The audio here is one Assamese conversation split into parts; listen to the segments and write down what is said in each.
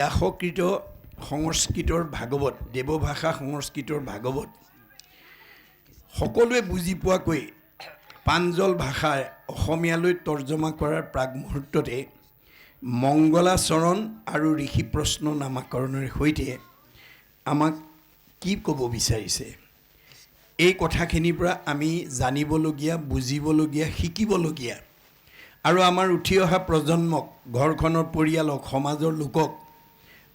ব্যাসকৃত সংস্কৃতৰ ভাগৱত, দেৱভাষা সংস্কৃতৰ ভাগৱত সকলোৱে বুজি পোৱাকৈ প্ৰাঞ্জল ভাষাৰ অসমীয়ালৈ তৰ্জমা কৰাৰ প্ৰাগমুহূৰ্ততে মংগলাচৰণ আৰু ঋষি প্ৰশ্ন নামাকৰণৰ সৈতে আমাক কি ক'ব বিচাৰিছে, এই কথাখিনিৰ পৰা আমি জানিবলগীয়া, বুজিবলগীয়া, শিকিবলগীয়া আৰু আমাৰ উঠি অহা প্ৰজন্মক, ঘৰখনৰ পৰিয়ালক, সমাজৰ লোকক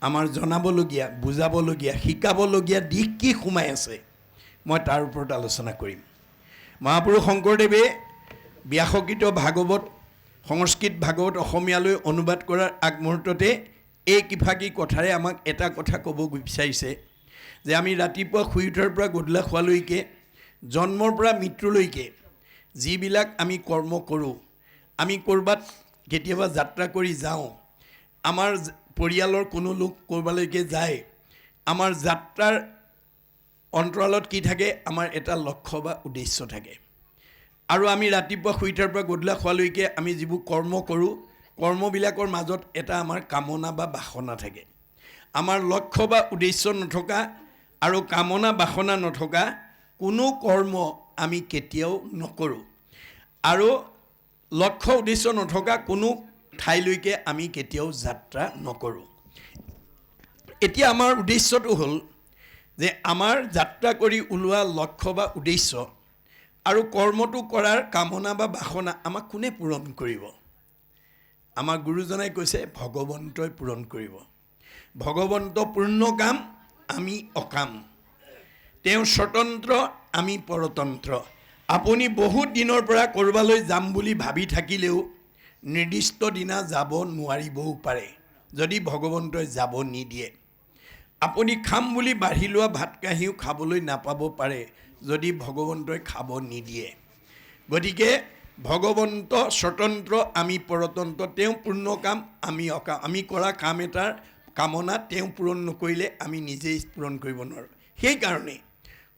আমাৰ জনাবলগীয়া, বুজাবলগীয়া, শিকাবলগীয়া দিশ কি সোমাই আছে, মই তাৰ ওপৰত আলোচনা কৰিম। মহাপুৰুষ শংকৰদেৱে ব্যাসকৃত ভাগৱত, সংস্কৃত ভাগৱত অসমীয়ালৈ অনুবাদ কৰাৰ আগমুহূৰ্ততে এই কিফাকি কথাৰে আমাক এটা কথা ক'ব বিচাৰিছে যে আমি ৰাতিপুৱা শুই উঠাৰ পৰা গধূলা খোৱালৈকে, জন্মৰ পৰা মৃত্যুলৈকে যিবিলাক আমি কৰ্ম কৰোঁ, আমি ক'ৰবাত কেতিয়াবা যাত্ৰা কৰি যাওঁ, আমাৰ পৰিয়ালৰ কোনো লোক ক'ৰবালৈকে যায়, আমাৰ যাত্ৰাৰ অন্তৰালত কি থাকে, আমাৰ এটা লক্ষ্য বা উদ্দেশ্য থাকে। আৰু আমি ৰাতিপুৱা শুই উঠাৰ পৰা গধূলা খোৱালৈকে আমি যিবোৰ কৰ্ম কৰোঁ, কৰ্মবিলাকৰ মাজত এটা আমাৰ কামনা বা বাসনা থাকে। আমাৰ লক্ষ্য বা উদ্দেশ্য নথকা আৰু কামনা বাসনা নথকা কোনো কৰ্ম আমি কেতিয়াও নকৰোঁ, আৰু লক্ষ্য উদ্দেশ্য নথকা কোনো ঠাইলৈকে আমি কেতিয়াও যাত্ৰা নকৰোঁ। এতিয়া আমাৰ উদ্দেশ্যটো হ'ল যে আমাৰ যাত্ৰা কৰি ওলোৱা লক্ষ্য বা উদ্দেশ্য আৰু কৰ্মটো কৰাৰ কামনা বা বাসনা আমাক কোনে পূৰণ কৰিব? আমাৰ গুৰুজনাই কৈছে ভগৱন্তই পূৰণ কৰিব। ভগৱন্ত পূৰ্ণ কাম, আমি অকাম। তেওঁ স্বতন্ত্ৰ, আমি পৰতন্ত্ৰ। আপুনি বহুত দিনৰ পৰা ক'ৰবালৈ যাম বুলি ভাবি থাকিলেও নিৰ্দিষ্ট দিনা যাব নোৱাৰিবও পাৰে যদি ভগৱন্তই যাব নিদিয়ে। আপুনি খাম বুলি বাঢ়ি লোৱা ভাত কাঁহীও খাবলৈ নাপাব পাৰে যদি ভগৱন্তই খাব নিদিয়ে। গতিকে ভগৱন্ত স্বতন্ত্ৰ, আমি পৰতন্ত্ৰ। তেওঁ পূৰ্ণ কাম, আমি অকাম। আমি কৰা কাম এটাৰ কামনা তেওঁ পূৰণ নকৰিলে আমি নিজেই পূৰণ কৰিব নোৱাৰোঁ। সেইকাৰণে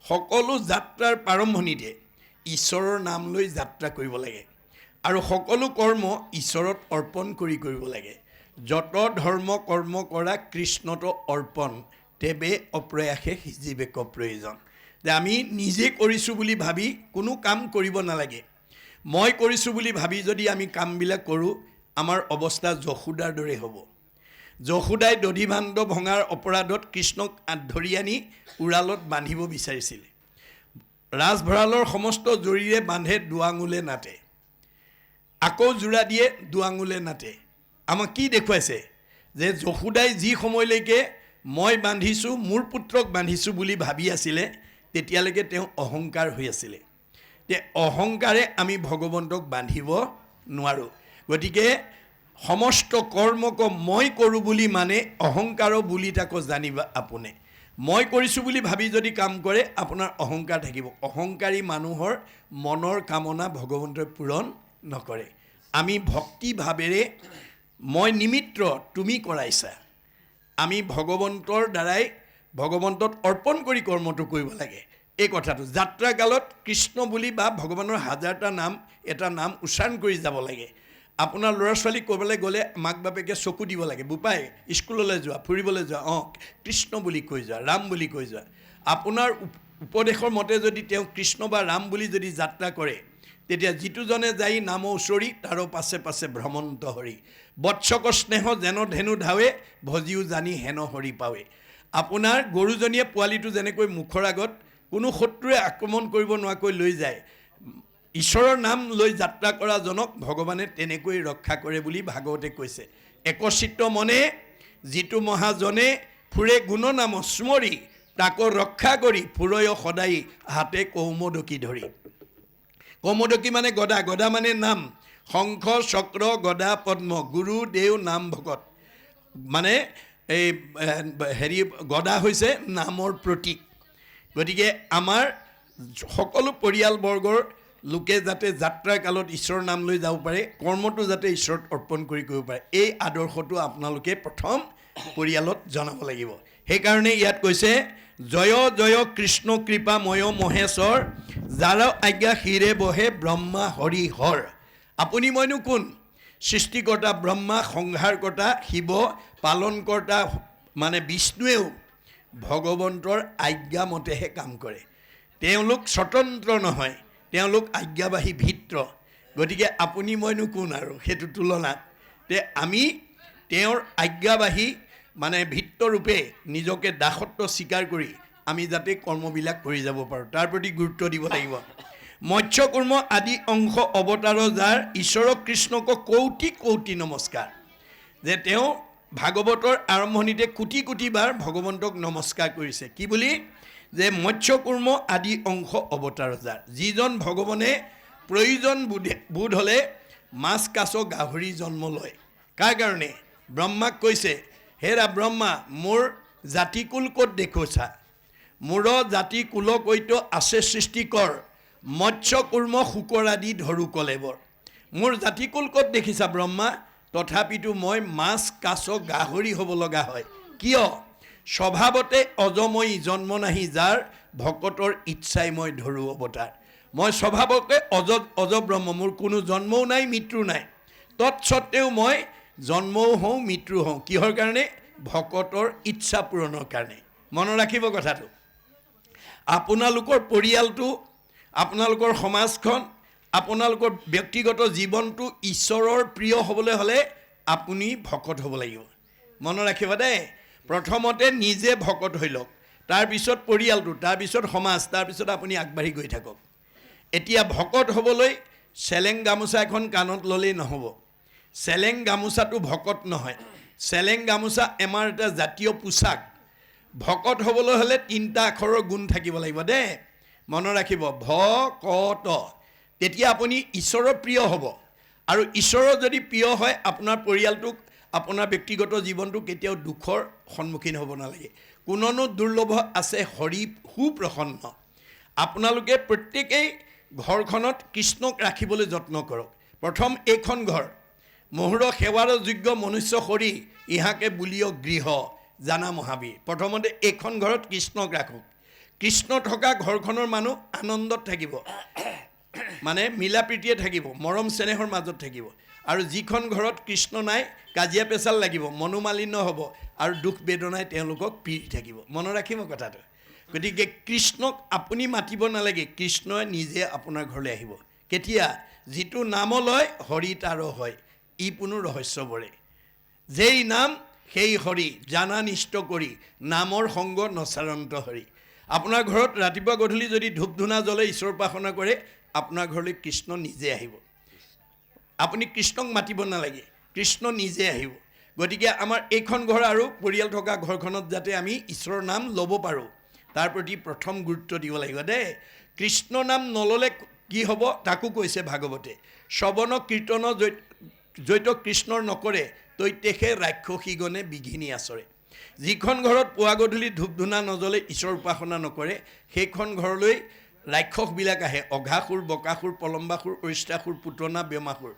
সকলো যাত্ৰাৰ প্ৰাৰম্ভণিতে ঈশ্বৰৰ নাম লৈ যাত্ৰা কৰিব লাগে আৰু সকলো কৰ্ম ঈশ্বৰত অৰ্পণ কৰি কৰিব লাগে। যত ধৰ্ম কৰ্ম কৰা কৃষ্ণত অৰ্পণ, তেবে অপ্ৰয়াসে সিজিবেক প্ৰয়োজন। যে আমি নিজে কৰিছোঁ বুলি ভাবি কোনো কাম কৰিব নালাগে। মই কৰিছোঁ বুলি ভাবি যদি আমি কামবিলাক কৰোঁ, আমাৰ অৱস্থা যশোদাৰ দৰে হ'ব। যশোদাই দধিভাণ্ড ভঙাৰ অপৰাধত কৃষ্ণক ধৰি আনি উৰালত বান্ধিব বিচাৰিছিল। ৰাজভঁৰালৰ সমস্ত জৰিৰে বান্ধে, দুআঙুলে নাটে, আকৌ জোৰা দিয়ে, দুআঙুলে নাটে। আমাক কি দেখুৱাইছে যে যশোদাই যি সময়লৈকে মই বান্ধিছোঁ, মোৰ পুত্ৰক বান্ধিছোঁ বুলি ভাবি আছিলে, তেতিয়ালৈকে তেওঁ অহংকাৰ হৈ আছিলে। যে অহংকাৰে আমি ভগৱন্তক বান্ধিব নোৱাৰোঁ। গতিকে সমস্ত কৰ্মক মই কৰোঁ বুলি মানে অহংকাৰো বুলি তাকো জানিবা আপোনে। মই কৰিছোঁ বুলি ভাবি যদি কাম কৰে, আপোনাৰ অহংকাৰ থাকিব। অহংকাৰী মানুহৰ মনৰ কামনা ভগৱন্তই পূৰণ নকৰে। আমি ভক্তিভাৱেৰে, মই নিমিত্ৰ, তুমি কৰাইছা, আমি ভগৱন্তৰ দ্বাৰাই ভগৱন্তত অৰ্পণ কৰি কৰ্মটো কৰিব লাগে। এই কথাটো যাত্ৰা কালত কৃষ্ণ বুলি বা ভগৱানৰ হাজাৰটা নাম, এটা নাম উচ্চাৰণ কৰি যাব লাগে। আপোনাৰ ল'ৰা ছোৱালীক ক'বলৈ গ'লে মাক বাপেকে চকু দিব লাগে। বোপাই স্কুললৈ যোৱা, ফুৰিবলৈ যোৱা, কৃষ্ণ বুলি কৈ যোৱা, ৰাম বুলি কৈ যোৱা। আপোনাৰ উপদেশৰ মতে যদি তেওঁ কৃষ্ণ বা ৰাম বুলি যদি যাত্ৰা কৰে, তেতিয়া যিটোজনে যাই নাম উচৰি, তাৰো পাছে পাছে ভ্ৰমন্ত হৰি। বৎসক স্নেহ যেন ধেনু ধাৱে, ভজিও জানি হেন হৰি পাৱে। আপোনাৰ গৰুজনীয়ে পোৱালিটো যেনেকৈ মুখৰ আগত কোনো শত্ৰুৱে আক্ৰমণ কৰিব নোৱাৰাকৈ লৈ যায়, ঈশ্বৰৰ নাম লৈ যাত্ৰা কৰা জনক ভগৱানে তেনেকৈ ৰক্ষা কৰে বুলি ভাগৱতে কৈছে। একচিত্ত মনে যিটো মহাজনে, ফুৰে গুণ নাম স্মৰি, তাকো ৰক্ষা কৰি, ফুৰয় সদায় হাতে কৌমদকী ধৰি। কৌমদকী মানে গদা, গদা মানে নাম। শংখ চক্ৰ গদা পদ্ম, গুৰু দেও নাম ভকত। মানে এই গদা হৈছে নামৰ প্ৰতীক। গতিকে আমাৰ সকলো পৰিয়ালবৰ্গৰ লোকে যাতে যাত্ৰাৰ কালত ঈশ্বৰৰ নাম লৈ যাব পাৰে, কৰ্মটো যাতে ঈশ্বৰত অৰ্পণ কৰি কৰিব পাৰে, এই আদৰ্শটো আপোনালোকে প্ৰথম পৰিয়ালত জনাব লাগিব। সেইকাৰণে ইয়াত কৈছে, জয় জয় কৃষ্ণ কৃপাময় মহেশ্বৰ, যাৰ আজ্ঞা শিৰে বহে ব্ৰহ্মা হৰি হৰ। আপুনি মইনো কোন সৃষ্টিকৰ্তা ব্ৰহ্মা, সংহাৰকৰ্তা শিৱ, পালনকৰ্তা মানে বিষ্ণুৱেও ভগৱন্তৰ আজ্ঞামতেহে কাম কৰে। তেওঁলোক স্বতন্ত্ৰ নহয়, তেওঁলোক আজ্ঞাবাহী ভিত্ৰ। গতিকে আপুনি মইনো কোন আৰু সেইটো তুলনাত তে আমি তেওঁৰ আজ্ঞাবাহী মানে ভিত্তৰূপে নিজকে দাসত্ব স্বীকাৰ কৰি আমি যাতে কৰ্মবিলাক কৰি যাব পাৰোঁ তাৰ প্ৰতি গুৰুত্ব দিব লাগিব। মৎস্য কুৰ্ম আদি অংশ অৱতাৰ যাৰ ঈশ্বৰ কৃষ্ণক কৌটি কৌটি নমস্কাৰ। যে তেওঁ ভাগৱতৰ আৰম্ভণিতে কোটি কোটি বাৰ ভগৱন্তক নমস্কাৰ কৰিছে। কি বুলি? যে মৎস্য কুৰ্ম আদি অংশ অৱতাৰ যাৰ, যিজন ভগৱানে প্ৰয়োজন বোধ হ'লে মাছ কাছ গাহৰি জন্ম লয়। কাৰ কাৰণে? ব্ৰহ্মাক কৈছে, হেৰা ব্ৰহ্মা, মোৰ জাতিকুল ক'ত দেখুছা? মোৰ জাতি কুল কৈত আছে সৃষ্টিকৰ, মৎস্য কুৰ্ম শুকৰ আদি ধৰো কলেবৰ। মোৰ জাতিকুল ক'ত দেখিছা ব্ৰহ্মা? তথাপিতো মই মাছ কাছ গাহৰি হ'ব লগা হয়। কিয়? স্বভাৱতে অজময়ী, জন্ম নাহি যাৰ, ভকতৰ ইচ্ছাই মই ধৰো অৱতাৰ। মই স্বভাৱতে অজব্ৰহ্ম, মোৰ কোনো জন্মও নাই মৃত্যু নাই, তৎসত্ত্বেও মই জন্মও হওঁ মৃত্যু হওঁ। কিহৰ কাৰণে? ভকতৰ ইচ্ছা পূৰণৰ কাৰণে। মনত ৰাখিব কথাটো। আপোনালোকৰ পৰিয়ালটো, আপোনালোকৰ সমাজখন, আপোনালোকৰ ব্যক্তিগত জীৱনটো ঈশ্বৰৰ প্ৰিয় হ'বলৈ হ'লে আপুনি ভকত হ'ব লাগিব। মনত ৰাখিব দেই। প্ৰথমতে নিজে ভকত হৈ লওক, তাৰপিছত পৰিয়ালটো, তাৰপিছত সমাজ, তাৰপিছত আপুনি আগবাঢ়ি গৈ থাকক। এতিয়া ভকত হ'বলৈ চেলেং গামোচা এখন কাণত ল'লেই নহ'ব। চেলেং গামোচাটো ভকত নহয়। চেলেং গামোচা আমাৰ এটা জাতীয় পোচাক। ভকত হ'বলৈ হ'লে 3টা আখৰৰ গুণ থাকিব লাগিব দেই। মনত ৰাখিব, ভকত। তেতিয়া আপুনি ঈশ্বৰৰ প্ৰিয় হ'ব। আৰু ঈশ্বৰৰ যদি প্ৰিয় হয়, আপোনাৰ পৰিয়ালটোক, আপোনাৰ ব্যক্তিগত জীৱনটো কেতিয়াও দুখৰ সন্মুখীন হ'ব নালাগে। কোননো দুৰ্লভ আছে হৰি সুপ্ৰসন্ন। আপোনালোকে প্ৰত্যেকেই ঘৰখনত কৃষ্ণক ৰাখিবলৈ যত্ন কৰক। প্ৰথম এইখন ঘৰ মহুৰ সেৱাৰ যোগ্য মনুষ্য শৰীৰ, ইহাকে বুলিয় গৃহ জানা মহাবীৰ। প্ৰথমতে এইখন ঘৰত কৃষ্ণক ৰাখক। কৃষ্ণ থকা ঘৰখনৰ মানুহ আনন্দত থাকিব, মানে মিলা প্ৰীতিয়ে থাকিব, মৰম চেনেহৰ মাজত থাকিব। আৰু যিখন ঘৰত কৃষ্ণ নাই, কাজিয়া পেচাল লাগিব, মনোমালিন্য হ'ব, আৰু দুখ বেদনাই তেওঁলোকক পীড়ি থাকিব। মনত ৰাখিব কথাটো। গতিকে কৃষ্ণক আপুনি মাতিব নালাগে, কৃষ্ণই নিজে আপোনাৰ ঘৰলৈ আহিব। কেতিয়া? যিটো নাম লয় হৰি তাৰ হয়, ই কোনো ৰহস্য বৰে। যেই নাম সেই হৰি, জানা নিষ্ট কৰি, নামৰ সংগ নচাৰন্ত হৰি। আপোনাৰ ঘৰত ৰাতিপুৱা গধূলি যদি ধূপ ধূনা জ্বলে, ঈশ্বৰ উপাসনা কৰে, আপোনাৰ ঘৰলৈ কৃষ্ণ নিজে আহিব। আপুনি কৃষ্ণক মাতিব নালাগে, কৃষ্ণ নিজে আহিব। গতিকে আমাৰ এইখন ঘৰ আৰু পৰিয়াল থকা ঘৰখনত যাতে আমি ঈশ্বৰৰ নাম ল'ব পাৰোঁ, তাৰ প্ৰতি প্ৰথম গুৰুত্ব দিব লাগিব দেই। কৃষ্ণ নাম নল'লে কি হ'ব তাকো কৈছে ভাগৱতে। শ্ৰৱণ কীৰ্তন জৈত কৃষ্ণৰ নকৰে, তৈতেষে ৰাক্ষসীগণে বিঘিনি আচৰে। যিখন ঘৰত পুৱা গধূলি ধূপ ধূনা নজ্বলে, ঈশ্বৰ উপাসনা নকৰে, সেইখন ঘৰলৈ ৰাক্ষসবিলাক আহে। অঘাসুৰ, বকাসুৰ, পলম্বাসুৰ, অৰিষ্টাসুৰ, পুতনা, ব্যোমাসুৰ।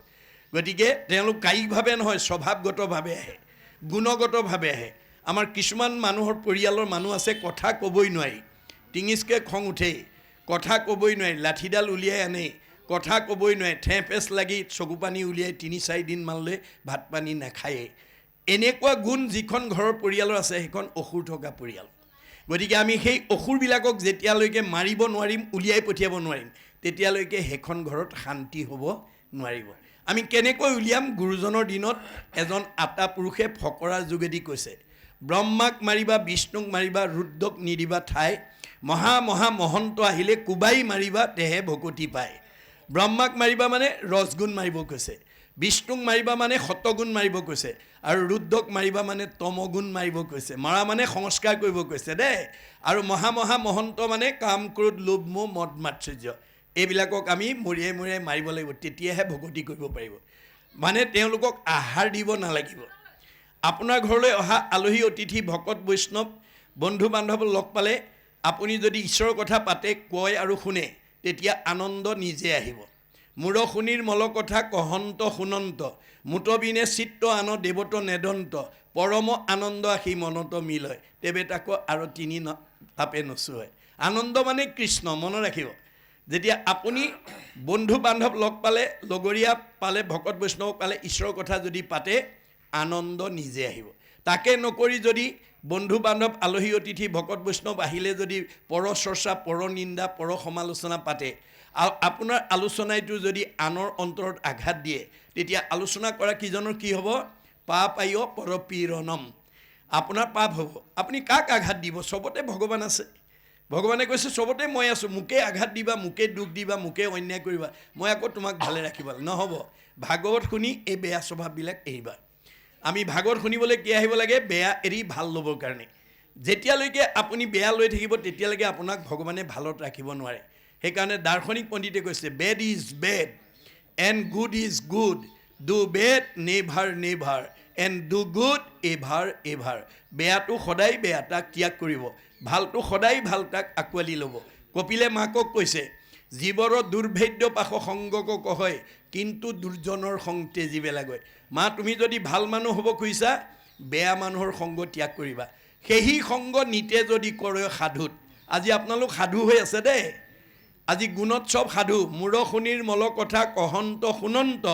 গতিকে তেওঁলোক কায়িকভাৱে নহয়, স্বভাৱগতভাৱে আহে, গুণগতভাৱে আহে। আমাৰ কিছুমান মানুহৰ পৰিয়ালৰ মানুহ আছে, কথা ক'বই নোৱাৰি, টিঙিচকৈ খং উঠেই, কথা ক'বই নোৱাৰি, লাঠিডাল উলিয়াই আনেই, কথা ক'বই নোৱাৰে, ঠেঁপেচ লাগি চকু পানী উলিয়াই 3-4 দিনমানলৈ ভাত পানী নাখায়েই। এনেকুৱা গুণ যিখন ঘৰৰ পৰিয়ালৰ আছে, সেইখন অসুৰ থকা পৰিয়াল। গতিকে আমি সেই অসুৰবিলাকক যেতিয়ালৈকে মাৰিব নোৱাৰিম, উলিয়াই পঠিয়াব নোৱাৰিম, তেতিয়ালৈকে সেইখন ঘৰত শান্তি হ'ব নোৱাৰিব। আমি কেনেকৈ উলিয়াম? গুৰুজনৰ দিনত এজন আতা পুৰুষে ফকৰাৰ যোগেদি কৈছে, ব্ৰহ্মাক মাৰিবা, বিষ্ণুক মাৰিবা, ৰুদ্ৰক নিদিবা ঠাই, মহা মহা মহন্ত আহিলে কোবাই মাৰিবা, তেহে ভকতি পায়। ব্ৰহ্মাক মাৰিবা মানে ৰজগুণ মাৰিব কৈছে, বিষ্ণুক মাৰিবা মানে সতগুণ মাৰিব কৈছে, আৰু ৰুদ্ৰক মাৰিবা মানে তমগুণ মাৰিব কৈছে। মাৰা মানে সংস্কাৰ কৰিব কৈছে দেই। আৰু মহা মহা মহন্ত মানে কাম, ক্ৰোধ, লোভ, মোহ, মদ, মাৎসৰ্য, এইবিলাকক আমি মৰিয়াই মৰিয়াই মাৰিব লাগিব, তেতিয়াহে ভকতি কৰিব পাৰিব। মানে তেওঁলোকক আহাৰ দিব নালাগিব। আপোনাৰ ঘৰলৈ অহা আলহী অতিথি, ভকত বৈষ্ণৱ, বন্ধু বান্ধৱ লগ পালে আপুনি যদি ঈশ্বৰৰ কথা পাতে, কয় আৰু শুনে, তেতিয়া আনন্দ নিজে আহিব। মূৰ শুনিৰ মল কথা কহন্ত শুনন্ত, মুতবিনে চিত্ত আন দেৱত নেদন্ত, পৰম আনন্দ আহি মনত মিলয়, তেবে তাকো আৰু 3 তাপে নচুয়। আনন্দ মানে কৃষ্ণ। মনত ৰাখিব যেতিয়া আপুনি বন্ধু বান্ধৱ লগ পালে, লগৰীয়া পালে, ভকত বৈষ্ণৱ পালে, ঈশ্বৰৰ কথা যদি পাতে, আনন্দ নিজে আহিব। তাকে নকৰি যদি বন্ধু বান্ধৱ, আলহী অতিথি, ভকত বৈষ্ণৱ আহিলে যদি পৰচৰ্চা, পৰনিন্দা, পৰ সমালোচনা পাতে, আপোনাৰ আলোচনাইটো যদি আনৰ অন্তৰত আঘাত দিয়ে, তেতিয়া আলোচনা কৰা কিজনৰ কি হ'ব? পাপায় পৰপীড়নম, আপোনাৰ পাপ হ'ব। আপুনি কাক আঘাত দিব? চবতে ভগৱান আছে। ভগৱানে কৈছে চবতে মই আছোঁ, মোকে আঘাত দিবা, মোকে দুখ দিবা, মোকে অন্যায় কৰিবা, মই আকৌ তোমাক ভালে ৰাখিব নহ'ব। ভাগৱত শুনি এই বেয়া স্বভাৱবিলাক এৰিবা। আমি ভাগৱত শুনিবলৈ কি আহিব লাগে? বেয়া এৰি ভাল ল'বৰ কাৰণে। যেতিয়ালৈকে আপুনি বেয়া লৈ থাকিব, তেতিয়ালৈকে আপোনাক ভগৱানে ভালত ৰাখিব নোৱাৰে। সেইকাৰণে দাৰ্শনিক পণ্ডিতে কৈছে, bed is bed and good is good, do bed never never and do good ever ever. বেয়াটো সদায় বেয়া, তাক ত্যাগ কৰিব, ভালটো সদায় ভাল, তাক আঁকোৱালি ল'ব। কপিলে মাকক কৈছে, জীৱৰ দুৰ্ভেদ্য পাশ সংগক কহয়, কিন্তু দুৰ্জনৰ সং তেজিবে লাগে। মা, তুমি যদি ভাল মানুহ হ'ব খুজিছা, বেয়া মানুহৰ সংগ ত্যাগ কৰিবা। সেই সংগ নিতে যদি কৰে সাধুত। আজি আপোনালোক সাধু হৈ আছে দেই। আজি গুণোৎসৱ সাধু, মূৰ শুনিৰ মল কথা কহন্ত শুনন্ত,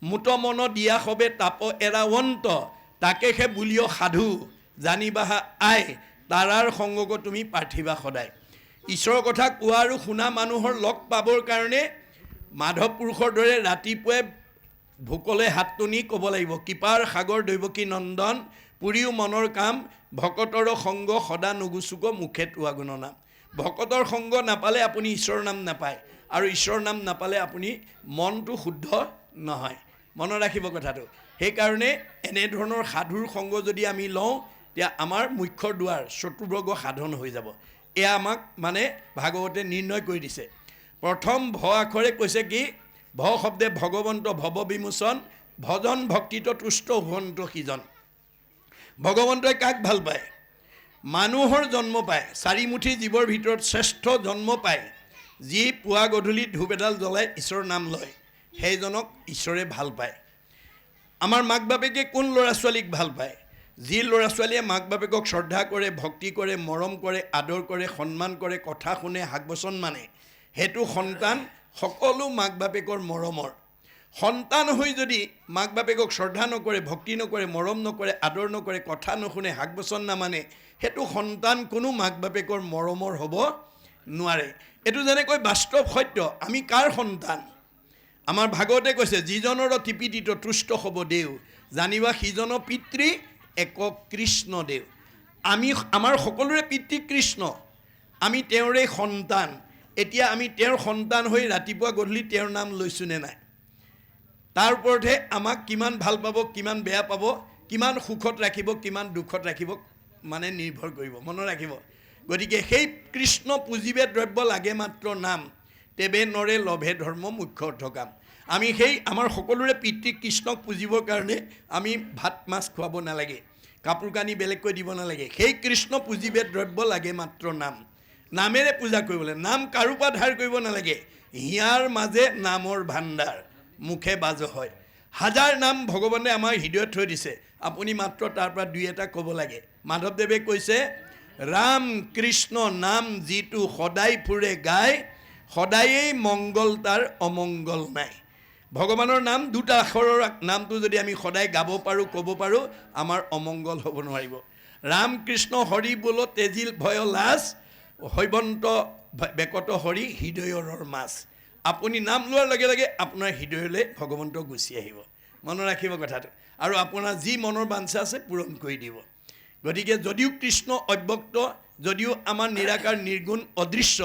মুত মন দিয়া সবে তাপ এৰাৱন্ত, তাকে সে বুলিও সাধু, জানিবাহা আই, তাৰাৰ সংগক তুমি পাৰ্থিবা সদায়। ঈশ্বৰৰ কথা কোৱা আৰু শুনা মানুহৰ লগ পাবৰ কাৰণে মাধৱ পুৰুষৰ দৰে ৰাতিপুৱাই ভোকলে হাত টনি ক'ব লাগিব, কৃপাৰ সাগৰ দৈৱকী নন্দন, পুৰিও মনৰ কাম, ভকতৰ সংগ সদা নুগুচুক, মুখে তোৱা গুণ নাম। ভকতৰ সংগ নাপালে আপুনি ঈশ্বৰৰ নাম নাপায়, আৰু ঈশ্বৰৰ নাম নাপালে আপুনি মনটো শুদ্ধ নহয়। মনত ৰাখিব কথাটো। সেইকাৰণে এনেধৰণৰ সাধুৰ সংগ যদি আমি লওঁ, তেতিয়া আমাৰ মুখ্যৰ দুৱাৰ চতুৰ্বৰ্গ সাধন হৈ যাব। এয়া আমাক মানে ভাগৱতে নিৰ্ণয় কৰি দিছে। প্ৰথম ভ আখৰে কৈছে কি? ভ শব্দে ভগৱন্ত, ভৱ বিমোচন, ভজন ভক্তিত তুষ্ট হুৱন্ত সিজন। ভগৱন্তই কাক ভাল পায়? মানুহৰ জন্ম পায়, চাৰিমুঠি জীৱৰ ভিতৰত শ্ৰেষ্ঠ জন্ম পায়, যি পুৱা গধূলি ধূপ এডাল জ্বলাই ঈশ্বৰৰ নাম লয়, সেইজনক ঈশ্বৰে ভাল পায়। আমাৰ মাক বাপেকে কোন ল'ৰা ছোৱালীক ভাল পায়? যি ল'ৰা ছোৱালীয়ে মাক বাপেকক শ্ৰদ্ধা কৰে, ভক্তি কৰে, মৰম কৰে, আদৰ কৰে, সন্মান কৰে, কথা শুনে, শাক বচন মানে, সেইটো সন্তান সকলো মাক বাপেকৰ মৰমৰ। সন্তান হৈ যদি মাক বাপেকক শ্ৰদ্ধা নকৰে, ভক্তি নকৰে, মৰম নকৰে, আদৰ নকৰে, কথা নুশুনে, শাক বচন নামানে, সেইটো সন্তান কোনো মাক বাপেকৰ মৰমৰ হ'ব নোৱাৰে। এইটো যেনেকৈ বাস্তৱ সত্য। আমি কাৰ সন্তান? আমাৰ ভাগৱতে কৈছে, যিজনৰ টিপিটিত তুষ্ট হ'ব দেও, জানিবা সিজন পিতৃ একক কৃষ্ণ দেৱ। আমাৰ সকলোৰে পিতৃ কৃষ্ণ, আমি তেওঁৰে সন্তান। এতিয়া আমি তেওঁৰ সন্তান হৈ ৰাতিপুৱা গধূলি তেওঁৰ নাম লৈছোনে নাই? তাৰ ওপৰতহে আমাক কিমান ভাল পাব, কিমান বেয়া পাব, কিমান সুখত ৰাখিব, কিমান দুখত ৰাখিব মানে নিৰ্ভৰ কৰিব। মনত ৰাখিব। গতিকে সেই কৃষ্ণ পুজিবে দ্ৰব্য লাগে মাত্ৰ নাম, তেবে নৰে লভে ধৰ্ম মুখ্য অৰ্থ কাম। আমি সেই আমাৰ সকলোৰে পিতৃ কৃষ্ণক পুজিবৰ কাৰণে আমি ভাত মাছ খুৱাব নালাগে, কাপোৰ কানি বেলেগকৈ দিব নালাগে। সেই কৃষ্ণ পুজিবে দ্ৰব্য লাগে মাত্ৰ নাম, নামেৰে পূজা কৰিবলৈ। নাম কাৰোপৰা ধাৰ কৰিব নালাগে। হিয়াৰ মাজে নামৰ ভাণ্ডাৰ, মুখে বাজ হয়। হাজাৰ নাম ভগৱানে আমাৰ হৃদয়ত থৈ দিছে, আপুনি মাত্ৰ তাৰ পৰা দুই এটা ক'ব লাগে। মাধৱদেৱে কৈছে, ৰাম কৃষ্ণ নাম যিটো সদায় ফুৰে গায়, সদায়েই মংগল তাৰ অমংগল নাই। ভগৱানৰ নাম দুটা আখৰৰ নামটো যদি আমি সদায় গাব পাৰোঁ, ক'ব পাৰোঁ, আমাৰ অমংগল হ'ব নোৱাৰিব। ৰাম কৃষ্ণ হৰি বোল তেজিল ভয় লাজ, হৈবন্ত বেকত হৰি হৃদয়ৰৰ মাছ। আপুনি নাম লোৱাৰ লগে লগে আপোনাৰ হৃদয়লৈ ভগৱন্ত গুচি আহিব। মনত ৰাখিব কথাটো। আৰু আপোনাৰ যি মনৰ বাঞ্ছা আছে পূৰণ কৰি দিব। গতিকে যদিও কৃষ্ণ অব্যক্ত, যদিও আমাৰ নিৰাকাৰ নিৰ্গুণ অদৃশ্য,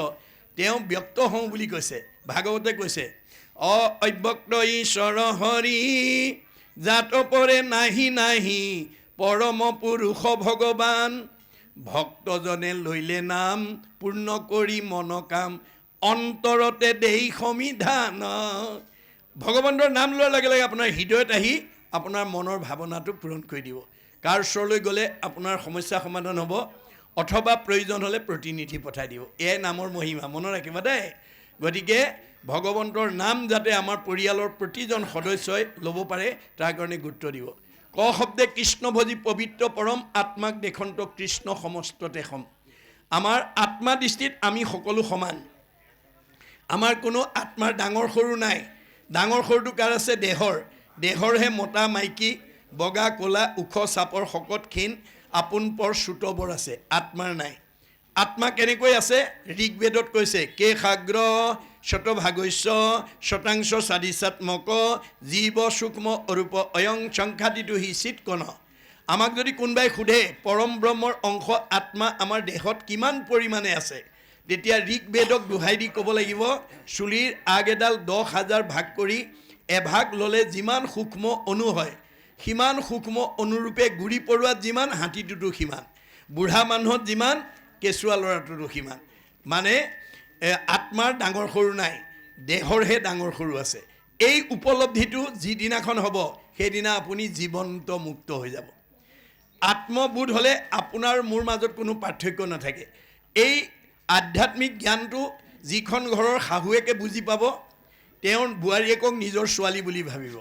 তেওঁ ব্যক্ত হওঁ বুলি কৈছে। ভাগৱতে কৈছে, অব্যক্ত ঈশ্বৰ হৰি জাত পৰে নাহি নাহি, পৰম পুৰুষ ভগৱান, ভক্তজনে লৈলে নাম পূৰ্ণ কৰি মন কাম, অন্তৰতে দেহি সমিধান। ভগৱন্তৰ নাম লোৱাৰ লগে লগে আপোনাৰ হৃদয়ত আহি আপোনাৰ মনৰ ভাৱনাটো পূৰণ কৰি দিব। কাৰ ওচৰলৈ গ'লে আপোনাৰ সমস্যা সমাধান হ'ব, অথবা প্ৰয়োজন হ'লে প্ৰতিনিধি পঠাই দিব। এয়াই নামৰ মহিমা। মনত ৰাখিবা দেই। গতিকে ভগৱন্তৰ নাম যাতে আমাৰ পৰিয়ালৰ প্ৰতিজন সদস্যই ল'ব পাৰে, তাৰ কাৰণে গুৰুত্ব দিব। ক শব্দে কৃষ্ণভজী পবিত্ৰ পৰম, আত্মাক দেখন্ত কৃষ্ণ সমস্ততে সম। আমাৰ আত্মা দৃষ্টিত আমি সকলো সমান। আমাৰ কোনো আত্মাৰ ডাঙৰ সৰু নাই। ডাঙৰ সৰুটো কাৰ আছে? দেহৰ। দেহৰহে মতা মাইকী, বগা ক'লা, ওখ চাপৰ, শকত ক্ষীণ, আপোন পৰ চুতবৰ আছে। আত্মাৰ নাই। আত্মা কেনেকৈ আছে? ঋগ্বেদত কৈছে, কে সাগ্ৰ শতভাগস্য শতাংশ স্বাদিচাত্মক জীৱ সূক্ষ্ম অৰূপ অয়ং সংখ্যাতিটো হি চিৎকণ। আমাক যদি কোনোবাই সোধে পৰম ব্ৰহ্মৰ অংশ আত্মা আমাৰ দেহত কিমান পৰিমাণে আছে, তেতিয়া ঋগ্বেদক দোহাই দি ক'ব লাগিব, চুলিৰ আগ এডাল 10,000 ভাগ কৰি এভাগ ল'লে যিমান সূক্ষ্ম অণু হয়, সিমান সূক্ষ্ম অনুৰূপে গুৰি পৰুৱাত যিমান, হাতীটোতো সিমান, বুঢ়া মানুহত যিমান, কেঁচুৱা ল'ৰাটোতো সিমান। মানে আত্মাৰ ডাঙৰ সৰু নাই, দেহৰহে ডাঙৰ সৰু আছে। এই উপলব্ধিটো যিদিনাখন হ'ব, সেইদিনা আপুনি জীৱন্ত মুক্ত হৈ যাব। আত্মবোধ হ'লে আপোনাৰ মোৰ মাজত কোনো পাৰ্থক্য নাথাকে। এই আধ্যাত্মিক জ্ঞানটো যিখন ঘৰৰ শাহুৱেকে বুজি পাব, তেওঁৰ বোৱাৰীয়েকক নিজৰ ছোৱালী বুলি ভাবিব।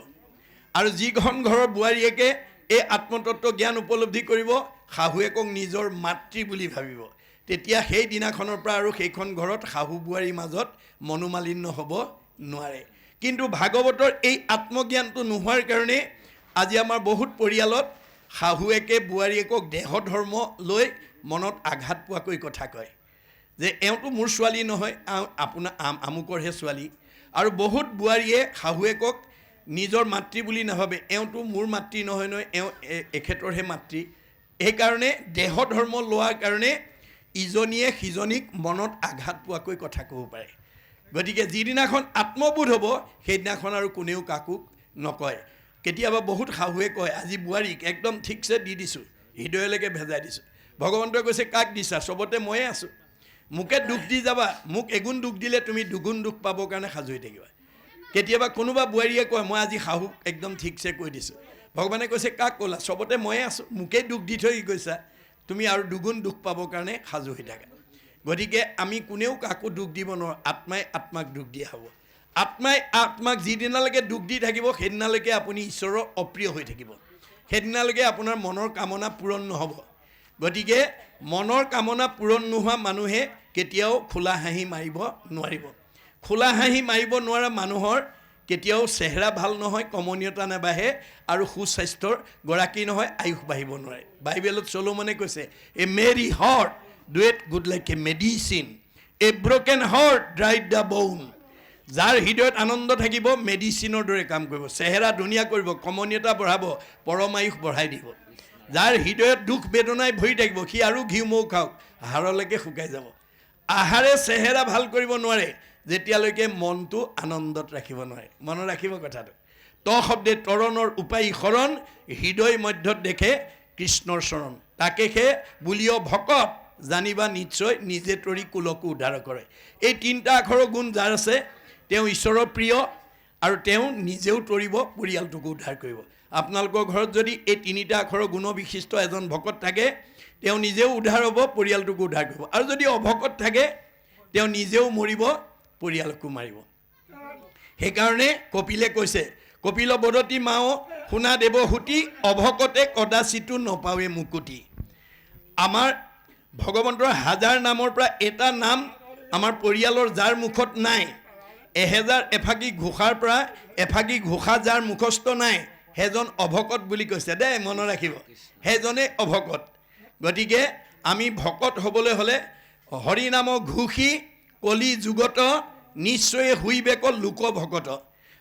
আৰু যিখন ঘৰৰ বোৱাৰীয়েকে এই আত্মতত্ত্ব জ্ঞান উপলব্ধি কৰিব, শাহুৱেকক নিজৰ মাতৃ বুলি ভাবিব। তেতিয়া সেই দিনাখনৰ পৰা আৰু সেইখন ঘৰত শাহু বোৱাৰীৰ মাজত মনোমালিন্য হ'ব নোৱাৰে। কিন্তু ভাগৱতৰ এই আত্মজ্ঞানটো নোহোৱাৰ কাৰণে আজি আমাৰ বহুত পৰিয়ালত শাহুৱেকে বোৱাৰীয়েকক দেহ ধৰ্ম লৈ মনত আঘাত পোৱাকৈ কথা কয় যে এওঁতো মোৰ ছোৱালী নহয়, আপোনাৰ আমুকৰহে ছোৱালী। আৰু বহুত বোৱাৰীয়ে শাহুৱেকক নিজৰ মাতৃ বুলি নাভাবে, এওঁতো মোৰ মাতৃ নহয় নহয়, এওঁ এখেতৰহে মাতৃ। সেইকাৰণে দেহ ধৰ্ম লোৱাৰ কাৰণে ইজনীয়ে সিজনীক মনত আঘাত পোৱাকৈ কথা ক'ব পাৰে। গতিকে যিদিনাখন আত্মবোধ হ'ব, সেইদিনাখন আৰু কোনেও কাকো নকয়। কেতিয়াবা বহুত শাহুৱে কয়, আজি বোৱাৰীক একদম ঠিকছে দি দিছোঁ, হৃদয়লৈকে ভেজাই দিছোঁ। ভগৱন্তই কৈছে, কাক দিছা? চবতে ময়ে আছোঁ। মোকে দুখ দি যাবা, মোক এগুণ দুখ দিলে তুমি দুগুণ দুখ পাবৰ কাৰণে সাজু হৈ থাকিবা। কেতিয়াবা কোনোবা বোৱাৰীয়ে কয়, মই আজি শাহুক একদম ঠিকছে কৈ দিছোঁ। ভগৱানে কৈছে, কাক ক'লা? চবতে ময়ে আছোঁ, মোকেই দুখ দি থৈ গৈছা, তুমি আৰু দুগুণ দুখ পাবৰ কাৰণে সাজু হৈ থাকা। গতিকে আমি কোনেও কাকো দুখ দিব নোৱাৰোঁ, আত্মাই আত্মাক দুখ দিয়া হ'ব। আত্মাই আত্মাক যিদিনালৈকে দুখ দি থাকিব, সেইদিনালৈকে আপুনি ঈশ্বৰৰ অপ্ৰিয় হৈ থাকিব, সেইদিনালৈকে আপোনাৰ মনৰ কামনা পূৰণ নহ'ব। গতিকে মনৰ কামনা পূৰণ নোহোৱা মানুহে কেতিয়াও খোলা হাঁহি মাৰিব নোৱাৰিব। খোলা হাঁহি মাৰিব নোৱাৰা মানুহৰ কেতিয়াও চেহেৰা ভাল নহয়, কমনীয়তা নাবাঢ়ে, আৰু সুস্বাস্থ্যৰ গৰাকী নহয়, আয়ুস বাঢ়িব নোৱাৰে। বাইবেলত চলোমনে কৈছে, এ মেৰী হাৰ্ট ডুৱেট good like a medicine, A broken heart dried the bone. যাৰ হৃদয়ত আনন্দ থাকিব, মেডিচিনৰ দৰে কাম কৰিব, চেহেৰা ধুনীয়া কৰিব, কমনীয়তা বঢ়াব, পৰমায়ুস বঢ়াই দিব। যাৰ হৃদয়ত দুখ বেদনাই ভৰি থাকিব, সি আৰু ঘিউ মৌ খাওক, হাড়লৈকে শুকাই যাব। আহাৰে চেহেৰা ভাল কৰিব নোৱাৰে যেতিয়ালৈকে মনটো আনন্দত ৰাখিব নোৱাৰে। মনত ৰাখিব কথাটো। ত শব্দে তৰণৰ উপায় শৰণ, হৃদয় মধ্যত দেখে কৃষ্ণৰ চৰণ। তাকেহে বুলিও ভকত জানিবা নিশ্চয়, নিজে তৰি কুলকো উদ্ধাৰ কৰে। এই তিনিটা আখৰৰ গুণ যাৰ আছে, তেওঁ ঈশ্বৰৰ প্ৰিয়, আৰু তেওঁ নিজেও তৰিব, পৰিয়ালটোকো উদ্ধাৰ কৰিব। আপোনালোকৰ ঘৰত যদি এই তিনিটা আখৰৰ গুণবিশিষ্ট এজন ভকত থাকে, তেওঁ নিজেও উদ্ধাৰ হ'ব, পৰিয়ালটোকো উদ্ধাৰ কৰিব। আৰু যদি অভকত থাকে, তেওঁ নিজেও মৰিব, পৰিয়ালকো মাৰিব। সেইকাৰণে কপিলে কৈছে, কপিল বদতি মাও শুনা দেৱহুতি, অভকতে কদাচিতো নপাৱে মুকুতি। আমাৰ ভগৱন্তৰ হাজাৰ নামৰ পৰা এটা নাম আমাৰ পৰিয়ালৰ যাৰ মুখত নাই, 1000 এফাকি ঘোষাৰ পৰা এফাকি ঘোষা যাৰ মুখস্থ নাই, সেইজন অভকত বুলি কৈছে দেই, মনত ৰাখিব, সেইজনেই অভকত। গতিকে আমি ভকত হ'বলৈ হ'লে হৰি নাম ঘোষি কলি যুগত নিশ্চয় হুইবেক লোক ভকত।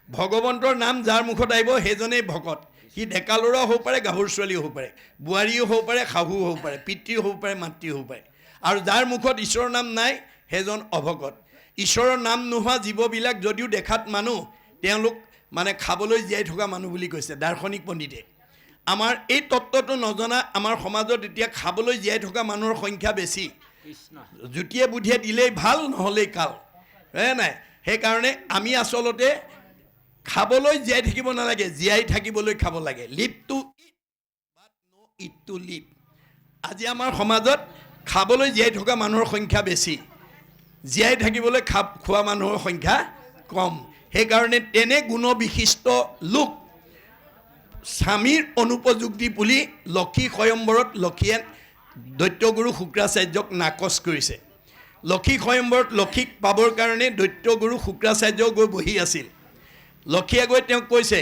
ভগৱন্তৰ নাম যাৰ মুখত আহিব, সেইজনেই ভকত। সি ডেকা ল'ৰাও হ'ব পাৰে, গাভৰু ছোৱালীও হ'ব পাৰে, বোৱাৰীও হ'ব পাৰে, শাহুও হ'ব পাৰে, পিতৃও হ'ব পাৰে, মাতৃও হ'ব পাৰে। আৰু যাৰ মুখত ঈশ্বৰৰ নাম নাই, সেইজন অভকত। ঈশ্বৰৰ নাম নোহোৱা জীৱবিলাক যদিও দেখাত মানুহ, তেওঁলোক মানে খাবলৈ জীয়াই থকা মানুহ বুলি কৈছে দাৰ্শনিক পণ্ডিতে। আমাৰ এই তত্ত্বটো নজনা আমাৰ সমাজত এতিয়া খাবলৈ জীয়াই থকা মানুহৰ সংখ্যা বেছি। জুতিয়ে বুদ্ধিয়ে দিলেই ভাল, নহ'লেই কাল, নাই। সেইকাৰণে আমি আচলতে খাবলৈ জীয়াই থাকিব নালাগে, জীয়াই থাকিবলৈ খাব লাগে। Live to eat but no' eat to live. আজি আমাৰ সমাজত খাবলৈ জীয়াই থকা মানুহৰ সংখ্যা বেছি, জীয়াই থাকিবলৈ খোৱা মানুহৰ সংখ্যা কম। সেইকাৰণে তেনে গুণবিশিষ্ট লোক স্বামীৰ অনুপযুক্তি বুলি লক্ষী স্বয়ম্বৰত লক্ষীয়ে দৈত্যগুৰু শুক্ৰাচাৰ্যক নাকচ কৰিছে। লক্ষী স্বয়ম্বৰত লক্ষীক পাবৰ কাৰণে দৈত্যগুৰু শুক্ৰাচাৰ্য গৈ বহি আছিল। লক্ষীয়ে গৈ তেওঁক কৈছে,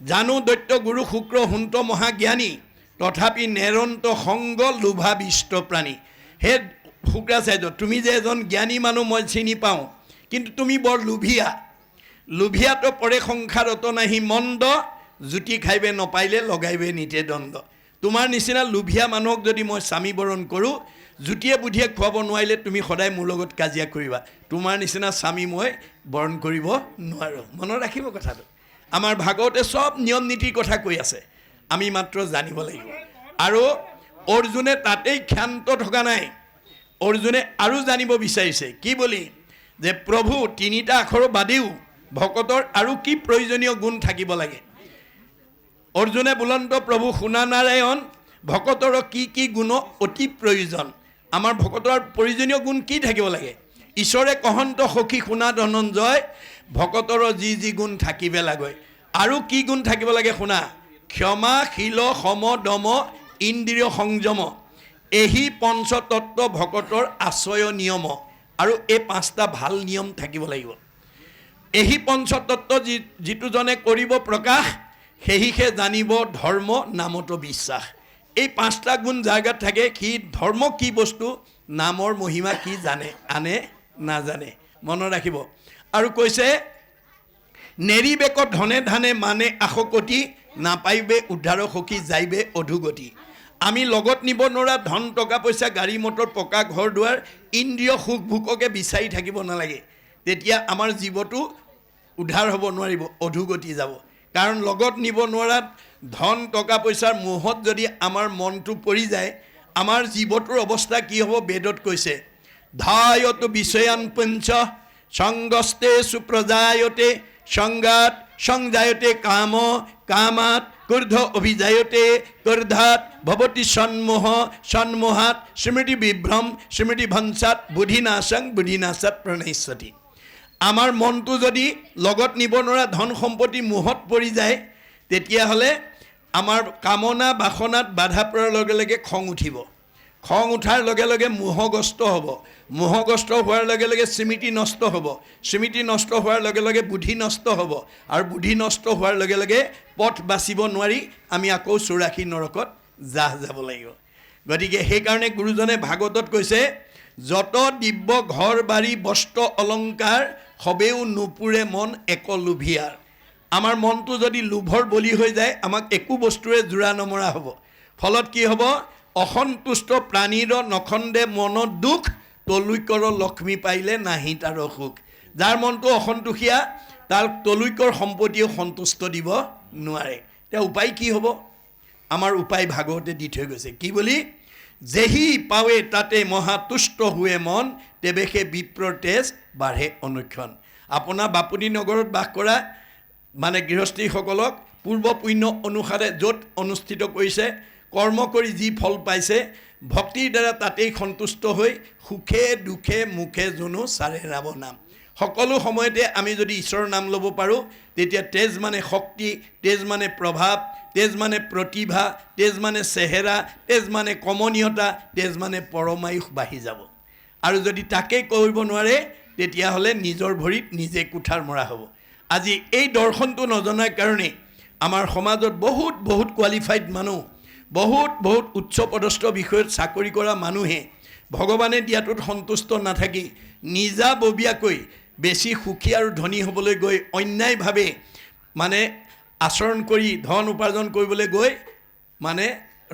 জানো দৈত্য গুৰু শুক্ৰ সুন্ত মহাজ্ঞানী, তথাপি নেৰন্ত সংগ লোভাবিষ্ট প্ৰাণী। হে শুক্ৰাচাৰ্য, তুমি যে এজন জ্ঞানী মানুহ মই চিনি পাওঁ, কিন্তু তুমি বৰ লোভীয়া। লোভীয়াতো পৰে সংসাৰত নাহি মন্দ, জ্যোতি খাইবে নপাইলে লগাইবে নিতে দণ্ড। তোমাৰ নিচিনা লোভীয়া মানুহক যদি মই স্বামী বৰণ কৰোঁ, জ্যোতিয়ে বুদ্ধিয়ে খুৱাব নোৱাৰিলে তুমি সদায় মোৰ লগত কাজিয়া কৰিবা। তোমাৰ নিচিনা স্বামী মই বৰণ কৰিব নোৱাৰোঁ। মনত ৰাখিব কথাটো। আমাৰ ভাগৱতে চব নিয়ম নীতিৰ কথা কৈ আছে, আমি মাত্ৰ জানিব লাগিব। আৰু অৰ্জুনে তাতেই ক্ষান্ত থকা নাই, অৰ্জুনে আৰু জানিব বিচাৰিছে কি বুলি, যে প্ৰভু তিনিটা আখৰ বাদেও ভকতৰ আৰু কি প্ৰয়োজনীয় গুণ থাকিব লাগে। অৰ্জুনে বুলন্ত প্ৰভু শুনা নাৰায়ণ, ভকতৰ কি কি গুণ অতি প্ৰয়োজন। আমাৰ ভকতৰ প্ৰয়োজনীয় গুণ কি থাকিব লাগে? ঈশ্বৰে কহন্ত সখী শুনা ধনঞ্জয়, ভকতৰ যি যি গুণ থাকিবে লাগে। আৰু কি গুণ থাকিব লাগে শুনা, ক্ষমা শীল সম দম ইন্দ্ৰিয় সংযম, এহি পঞ্চতত্ত্ব ভকতৰ আশ্ৰয় নিয়ম। আৰু এই 5টা ভাল নিয়ম থাকিব লাগিব। এহি পঞ্চতত্ত্ব যিটোজনে কৰিব প্ৰকাশ, সেহিহে জানিব ধৰ্ম নামতো বিশ্বাস। এই 5টা গুণ যাৰ গাত থাকে, সি ধৰ্ম কি বস্তু, নামৰ মহিমা কি জানে, আনে নাজানে। মনত ৰাখিব। আৰু কৈছে, নেৰিবেক ধনে ধানে মানে আশকতি, নাপাইবে উদ্ধাৰ সখী যাইবে অধুগতি। আমি লগত নিব নোৱাৰা ধন টকা পইচা গাড়ী মটৰ পকা ঘৰ দুৱাৰ ইন্দ্ৰিয় সুখ ভোগকে বিচাৰি থাকিব নালাগে। তেতিয়া আমাৰ জীৱটো উদ্ধাৰ হ'ব নোৱাৰিব, অধুগতি যাব। কাৰণ লগত নিব নোৱাৰা ধন টকা পইচাৰ মোহত যদি আমাৰ মনটো পৰি যায়, আমাৰ জীৱটোৰ অৱস্থা কি হ'ব? বেদত কৈছে, ধায়ত বিষয়ান পঞ্চ সংগস্তে সুপ্ৰজায়তে, সংগাত সংজায়তে কাম, কামাত ক্ৰোধ অভিজায়তে, ক্ৰোধাত ভৱতি সন্মোহ, সন্মোহাত স্মৃতি বিভ্ৰম, স্মৃতি ভঞ্চাত বুদ্ধিনাশং, বুদ্ধিনাশাত প্ৰণশ্যতি। আমাৰ মনটো যদি লগত নিব নোৱাৰা ধন সম্পত্তি মোহত পৰি যায়, তেতিয়াহ'লে আমাৰ কামনা বাসনাত বাধা পৰাৰ লগে লগে খং উঠিব। খং উঠাৰ লগে লগে মোহগ্ৰস্ত হ'ব। মোহগ্ৰস্ত হোৱাৰ লগে লগে স্মৃতি নষ্ট হ'ব। স্মৃতি নষ্ট হোৱাৰ লগে লগে বুদ্ধি নষ্ট হ'ব। আৰু বুদ্ধি নষ্ট হোৱাৰ লগে লগে পথ বাচিব নোৱাৰি আমি আকৌ 84 নৰকত জাহ যাব লাগিব। গতিকে সেইকাৰণে গুৰুজনে ভাগৱতত কৈছে, যত দিব্য ঘৰ বাৰী বস্ত্ৰ অলংকাৰ, সবেও নুপুৰে মন এক লোভিয়াৰ। আমাৰ মনটো যদি লোভৰ বলি হৈ যায়, আমাক একো বস্তুৰে জোৰা নমৰা হ'ব। ফলত কি হ'ব? অসন্তুষ্ট প্ৰাণীৰ নখন্দে মনত দুখ, তলুইকৰ লক্ষ্মী পাইলে নাহি তাৰ সুখ। যাৰ মনটো অসন্তোষীয়া, তাৰ তলুইকৰ সম্পত্তিও সন্তুষ্ট দিব নোৱাৰে। এতিয়া উপায় কি হ'ব? আমাৰ উপায় ভাগৱতে দি থৈ গৈছে। কি বুলি? যেহি পাৱে তাতে মহাতুষ্ট হুৱে মন, তেৱেহে বিপ্ৰৰ তেজ বাঢ়ে অনুক্ষণ। আপোনাৰ বাপুনি নগৰত বাস কৰা মানে গৃহস্থীসকলক পূৰ্ব পুণ্য অনুসাৰে য'ত অনুষ্ঠিত কৰিছে, কৰ্ম কৰি যি ফল পাইছে, ভক্তিৰ দ্বাৰা তাতেই সন্তুষ্ট হৈ সুখে দুখে মুখে জনো চাৰে ৰাব নাম। সকলো সময়তে আমি যদি ঈশ্বৰৰ নাম ল'ব পাৰোঁ, তেতিয়া তেজ মানে শক্তি, তেজ মানে প্ৰভাৱ, তেজ মানে প্ৰতিভা, তেজ মানে চেহেৰা, তেজ মানে কমনীয়তা, তেজ মানে পৰমায়ুস বাঢ়ি যাব। আৰু যদি তাকেই কৰিব নোৱাৰে, তেতিয়াহ'লে নিজৰ ভৰিত নিজে কুঠাৰ মৰা হ'ব। আজি এই দৰ্শনটো নজনাৰ কাৰণে আমাৰ সমাজত বহুত বহুত কোৱালিফাইড মানুহ, বহুত বহুত উচ্চ পদস্থ বিষয়ত চাকৰি কৰা মানুহে ভগৱানে দিয়াটোত সন্তুষ্ট নাথাকি নিজাববীয়াকৈ বেছি সুখী আৰু ধনী হ'বলৈ গৈ অন্যায়ভাৱে মানে আচৰণ কৰি ধন উপাৰ্জন কৰিবলৈ গৈ মানে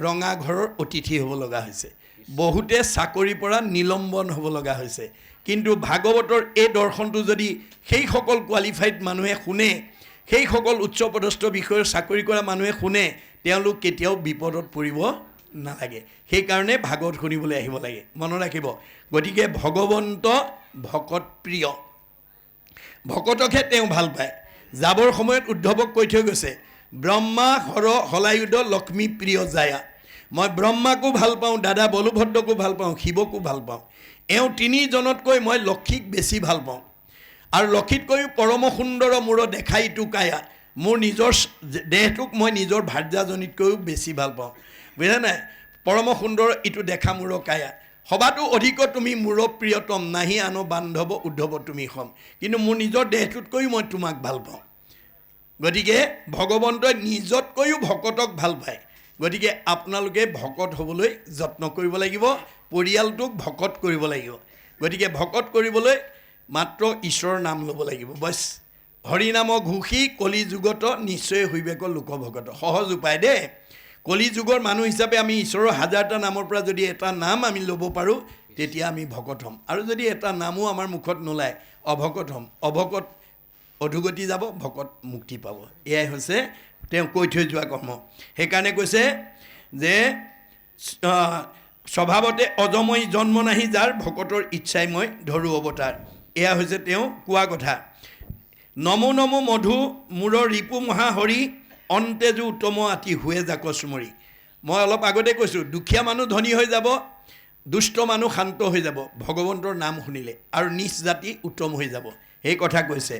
ৰঙা ঘৰৰ অতিথি হ'ব লগা হৈছে। বহুতে চাকৰিৰ পৰা নিলম্বন হ'ব লগা হৈছে। কিন্তু ভাগৱতৰ এই দৰ্শনটো যদি সেইসকল কোৱালিফাইড মানুহে শুনে, সেইসকল উচ্চপদস্থ বিষয়ৰ চাকৰি কৰা মানুহে শুনে, তেওঁলোক কেতিয়াও বিপদত পৰিব নালাগে। সেইকাৰণে ভাগৱত শুনিবলৈ আহিব লাগে। মনত ৰাখিব। গতিকে ভগৱন্ত ভকত প্ৰিয়, ভকতকহে তেওঁ ভাল পায়। যাবৰ সময়ত উদ্ধৱক কৈ থৈ গৈছে, ব্ৰহ্মা হৰ হলায়ুধ লক্ষ্মী প্ৰিয় জায়া। মই ব্ৰহ্মাকো ভাল পাওঁ, দাদা বলভদ্ৰকো ভাল পাওঁ, শিৱকো ভাল পাওঁ। এওঁ তিনিজনতকৈ মই লক্ষীক বেছি ভাল পাওঁ। আৰু লক্ষীতকৈও পৰম সুন্দৰ মূৰ দেখাই টুকায়া। মোৰ নিজৰ দেহটোক মই নিজৰ ভাৰ্যাজনীতকৈও বেছি ভাল পাওঁ। বুজা নাই? পৰম সুন্দৰ ইটো দেখা মূৰ কায়া। সবাতো অধিক তুমি মোৰ প্ৰিয়তম নাহি আনো বান্ধৱ উদ্ধৱ তুমি সম কিন্তু মোৰ নিজৰ দেহটোতকৈও মই তোমাক ভাল পাওঁ গতিকে ভগৱন্তই নিজতকৈও ভকতক ভাল পায় গতিকে আপোনালোকে ভকত হ'বলৈ যত্ন কৰিব লাগিব পৰিয়ালটোক ভকত কৰিব লাগিব গতিকে ভকত কৰিবলৈ মাত্ৰ ঈশ্বৰৰ নাম ল'ব লাগিব বছ হৰি নাম ঘোষি কলি যুগত নিশ্চয় হৈবেক লোক ভকত সহজ উপায় দেই কলি যুগৰ মানুহ হিচাপে আমি ঈশ্বৰৰ হাজাৰটা নামৰ পৰা যদি এটা নাম আমি ল'ব পাৰোঁ তেতিয়া আমি ভকত হ'ম আৰু যদি এটা নামো আমাৰ মুখত নোলায় অভকত হ'ম অভকত অধুগতি যাব ভকত মুক্তি পাব এয়াই হৈছে তেওঁ কৈ থৈ যোৱা কৰ্ম সেইকাৰণে কৈছে যে স্বভাৱতে অজময়ী জন্ম নাহি যাৰ ভকতৰ ইচ্ছাই মই ধৰোঁ অৱতাৰ এয়া হৈছে তেওঁ কোৱা কথা নমো নমো মধু মূৰৰ ৰিপু মহাহৰি অন্তেজু উত্তম আতি হুৱে জাক চুমৰি মই অলপ আগতে কৈছোঁ দুখীয়া মানুহ ধনী হৈ যাব দুষ্ট মানুহ শান্ত হৈ যাব ভগৱন্তৰ নাম শুনিলে আৰু নিজ জাতি উত্তম হৈ যাব এই কথা কৈছে